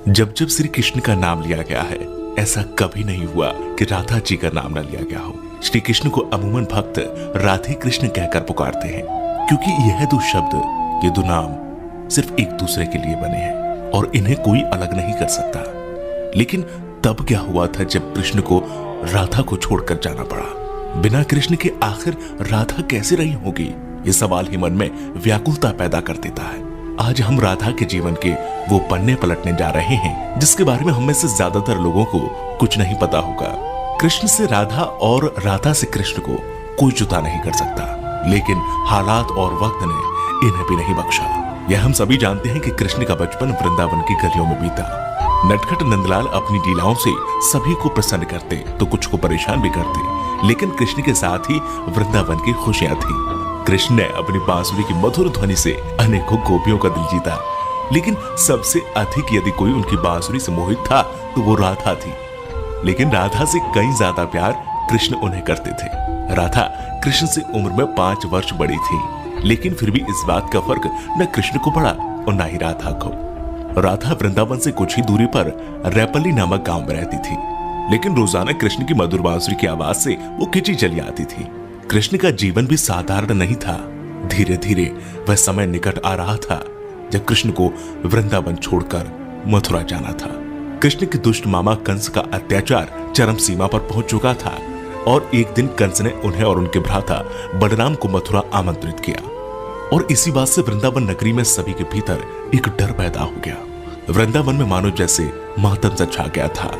जब जब श्री कृष्ण का नाम लिया गया है, ऐसा कभी नहीं हुआ कि राधा जी का नाम न लिया गया हो। श्री कृष्ण को अमूमन भक्त राधे कृष्ण कहकर पुकारते हैं, क्योंकि यह दो शब्द, ये दो नाम सिर्फ एक दूसरे के लिए बने हैं और इन्हें कोई अलग नहीं कर सकता। लेकिन तब क्या हुआ था जब कृष्ण को राधा को छोड़कर जाना पड़ा? बिना कृष्ण के आखिर राधा कैसे रही होगी? ये सवाल ही मन में व्याकुलता पैदा कर देता है। आज हम राधा के जीवन के वो पन्ने पलटने जा रहे हैं जिसके बारे में हम में से ज्यादातर लोगों को कुछ नहीं पता होगा। कृष्ण से राधा और राधा से कृष्ण को कोई जुदा नहीं कर सकता, लेकिन हालात और वक्त ने इन्हें भी नहीं बख्शा। यह हम सभी जानते हैं कि कृष्ण का बचपन वृंदावन की गलियों में बीता। नटखट नंदलाल अपनी लीलाओं से सभी को प्रसन्न करते तो कुछ को परेशान भी करते, लेकिन कृष्ण के साथ ही वृंदावन की खुशियां थी। कृष्ण ने अपनी बांसुरी की मधुर ध्वनि से अनेकों गोपियों का दिल जीता, लेकिन सबसे अधिक यदि कोई उनकी बांसुरी से मोहित था तो वो राधा थी। लेकिन राधा से कहीं ज्यादा प्यार कृष्ण उन्हें करते थे। राधा कृष्ण से उम्र में 5 वर्ष बड़ी थी, लेकिन फिर भी इस बात का फर्क न कृष्ण को पड़ा और न ही राधा को। राधा वृंदावन से कुछ ही दूरी पर रैपल्ली नामक गांव में रहती थी, लेकिन रोजाना कृष्ण की मधुर बांसुरी की आवाज से वो खिंची चली आती थी। कृष्ण का जीवन भी साधारण नहीं था। धीरे धीरे वह समय निकट आ रहा था जब कृष्ण को वृंदावन छोड़कर मथुरा जाना था। कृष्ण के दुष्ट मामा कंस का अत्याचार चरम सीमा पर पहुंच चुका था और एक दिन कंस ने उन्हें और उनके भ्राता बलराम को मथुरा आमंत्रित किया, और इसी बात से वृंदावन नगरी में सभी के भीतर एक डर पैदा हो गया। वृंदावन में मानो जैसे मातम सा छा गया था।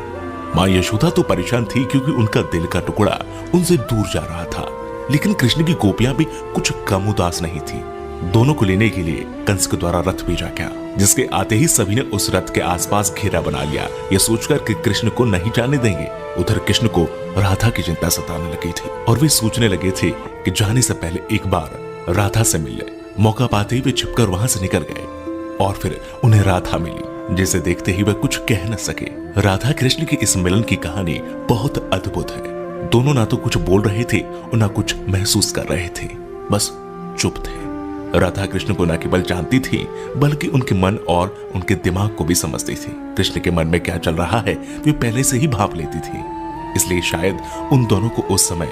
मां यशोदा तो परेशान थी क्योंकि उनका दिल का टुकड़ा उनसे दूर जा रहा था, लेकिन कृष्ण की गोपियां भी कुछ कम उदास नहीं थी। दोनों को लेने के लिए कंस के द्वारा रथ भेजा गया, जिसके आते ही सभी ने उस रथ के आसपास घेरा बना लिया, यह सोचकर कि कृष्ण को नहीं जाने देंगे। उधर कृष्ण को राधा की चिंता सताने लगी थी और वे सोचने लगे थे कि जाने से पहले एक बार राधा से मिल ले। मौका पाते ही वे छिपकर वहां से निकल गए और फिर उन्हें राधा मिली, जिसे देखते ही वे कुछ कह न सके। राधा कृष्ण की इस मिलन की कहानी बहुत अद्भुत है। दोनों ना तो कुछ बोल रहे थे और ना कुछ महसूस कर रहे थे, बस चुप थे। राधा कृष्ण को न केवल जानती थी बल्कि उनके मन और उनके दिमाग को भी समझती थी। कृष्ण के मन में क्या चल रहा है वे पहले से ही भाप लेती थी, इसलिए शायद उन दोनों को उस समय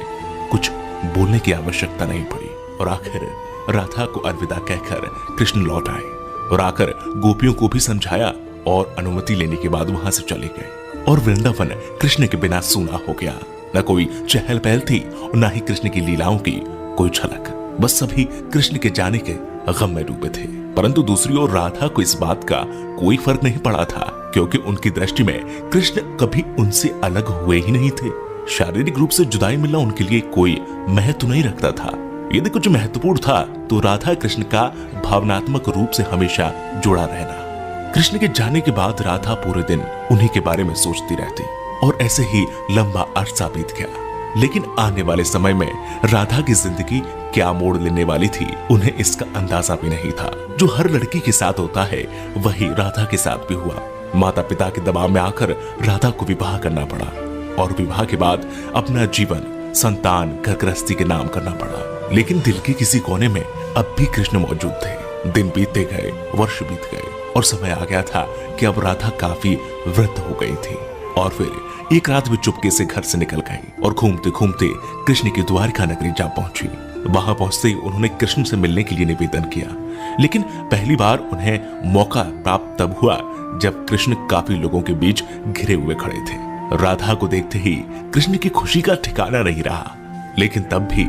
कुछ बोलने की आवश्यकता नहीं पड़ी। और आखिर राधा को अलविदा कहकर कृष्ण लौट आए और आकर गोपियों को भी समझाया और अनुमति लेने के बाद वहां से चले गए। और वृंदावन कृष्ण के बिना सूना हो गया। न कोई चहल पहल थी और न ही कृष्ण की लीलाओं की कोई झलक। बस सभी कृष्ण के जाने के गम में डूबे थे। परंतु दूसरी ओर राधा को इस बात का कोई फर्क नहीं पड़ा था, क्योंकि उनकी दृष्टि में कृष्ण कभी उनसे अलग हुए ही नहीं थे। शारीरिक रूप से जुदाई मिलना उनके लिए कोई महत्व नहीं रखता था। यदि कुछ महत्वपूर्ण था तो राधा कृष्ण का भावनात्मक रूप से हमेशा जुड़ा रहना। कृष्ण के जाने के बाद राधा पूरे दिन उन्हीं के बारे में सोचती रहती और ऐसे ही लंबा अरसा बीत गया। लेकिन आने वाले समय में राधा की जिंदगी क्या मोड़ लेने वाली थी उन्हें इसका अंदाजा भी नहीं था। जो हर लड़की के साथ होता है वही राधा के साथ भी हुआ। माता पिता के दबाव में आकर राधा को विवाह करना पड़ा और विवाह के बाद अपना जीवन संतान घर गृहस्थी के नाम करना पड़ा। लेकिन दिल के किसी कोने में अब भी कृष्ण मौजूद थे। दिन बीतते गए, वर्ष बीत गए और समय आ गया था कि अब राधा काफी वृद्ध हो गई थी। और फिर एक रात वे चुपके से घर से निकल गई और घूमते घूमते कृष्ण की द्वारका नगरी जा पहुंची। वहां पहुंचते ही उन्होंने कृष्ण से मिलने के लिए निवेदन किया, लेकिन पहली बार उन्हें मौका प्राप्त तब हुआ जब कृष्ण काफी लोगों के बीच घिरे हुए खड़े थे। राधा को देखते ही कृष्ण की खुशी का ठिकाना नहीं रहा, लेकिन तब भी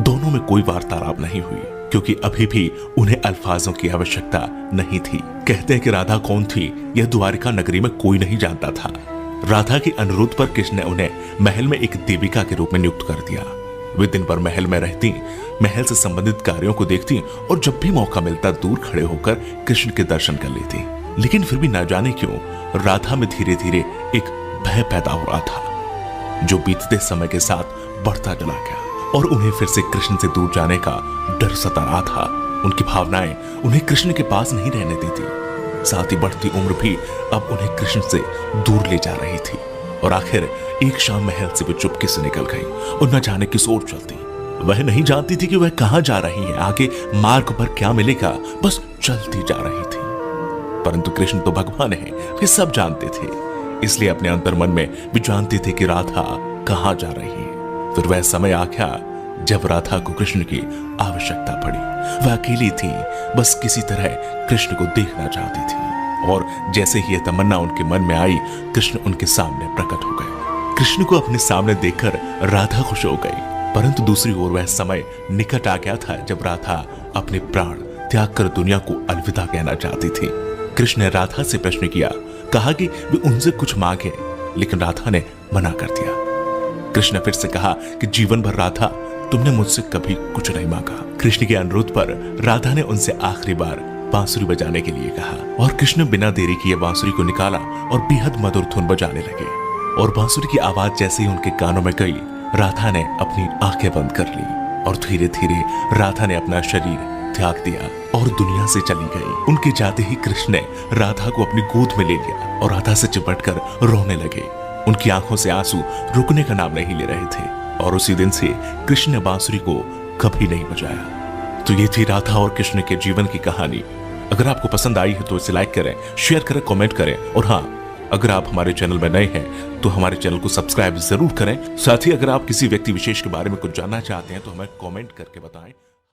दोनों में कोई वार्तालाप नहीं हुई, क्योंकि अभी भी उन्हें अल्फाजों की आवश्यकता नहीं थी। कहते हैं कि राधा कौन थी यह द्वारिका नगरी में कोई नहीं जानता था। राधा के अनुरोध पर कृष्ण ने उन्हें महल में एक देविका के रूप में नियुक्त कर दिया। वे दिन भर महल में रहती, महल से संबंधित कार्यों को देखती और जब भी मौका मिलता दूर खड़े होकर कृष्ण के दर्शन कर लेती। लेकिन फिर भी न जाने क्यों राधा में धीरे धीरे एक भय पैदा हो रहा था, जो बीतते समय के साथ बढ़ता चला गया और उन्हें फिर से कृष्ण से दूर जाने का डर सता रहा था। उनकी भावनाएं उन्हें कृष्ण के पास नहीं रहने देती। साथ ही बढ़ती उम्र भी अब उन्हें कृष्ण से दूर ले जा रही थी। और आखिर एक शाम महल से वे चुपके से निकल गई और न जाने किस ओर चलती। वह नहीं जानती थी कि वह कहां जा रही है, आगे मार्ग पर क्या मिलेगा, बस चलती जा रही थी। परंतु कृष्ण तो भगवान है, वे सब जानते थे। इसलिए अपने अंतर्मन में भी जानते थे कि राधा कहां जा रही है। फिर वह समय आ गया जब राधा को कृष्ण की आवश्यकता पड़ी। वह अकेली थी, बस किसी तरह कृष्ण को देखना चाहती थी। और जैसे ही यह तमन्ना उनके मन में आई, कृष्ण उनके सामने प्रकट हो गए। कृष्ण को अपने सामने देखकर राधा खुश हो गई। परंतु दूसरी ओर वह समय निकट आ गया था जब राधा अपने प्राण त्याग कर दुनिया को अलविदा कहना चाहती थी। कृष्ण ने राधा से प्रश्न किया, कहा कि वे उनसे कुछ मांगे, लेकिन राधा ने मना कर दिया। कृष्ण ने फिर से कहा कि जीवन भर राधा, तुमने मुझसे कभी कुछ नहीं मांगा। कृष्ण के अनुरोध पर राधा ने उनसे आखिरी बार बांसुरी बजाने के लिए कहा और कृष्ण बिना देरी किए बांसुरी को निकाला और बेहद मधुर धुन बजाने लगे। और बांसुरी की आवाज जैसे ही उनके कानों में गई, राधा ने अपनी आंखें बंद कर ली और धीरे धीरे राधा ने अपना शरीर त्याग दिया और दुनिया से चली गई। उनके जाते ही कृष्ण ने राधा को अपनी गोद में ले लिया और राधा से चिपटकर रोने लगे। उनकी आंखों से आंसू रुकने का नाम नहीं ले रहे थे और उसी दिन से कृष्ण ने बांसुरी को कभी नहीं बजाया। तो ये थी राधा और कृष्ण के जीवन की कहानी। अगर आपको पसंद आई है तो इसे लाइक करें, शेयर करें, कमेंट करें और हाँ, अगर आप हमारे चैनल में नए हैं तो हमारे चैनल को सब्सक्राइब जरूर करें। साथ ही अगर आप किसी व्यक्ति विशेष के बारे में कुछ जानना चाहते हैं तो हमें कमेंट करके बताएं।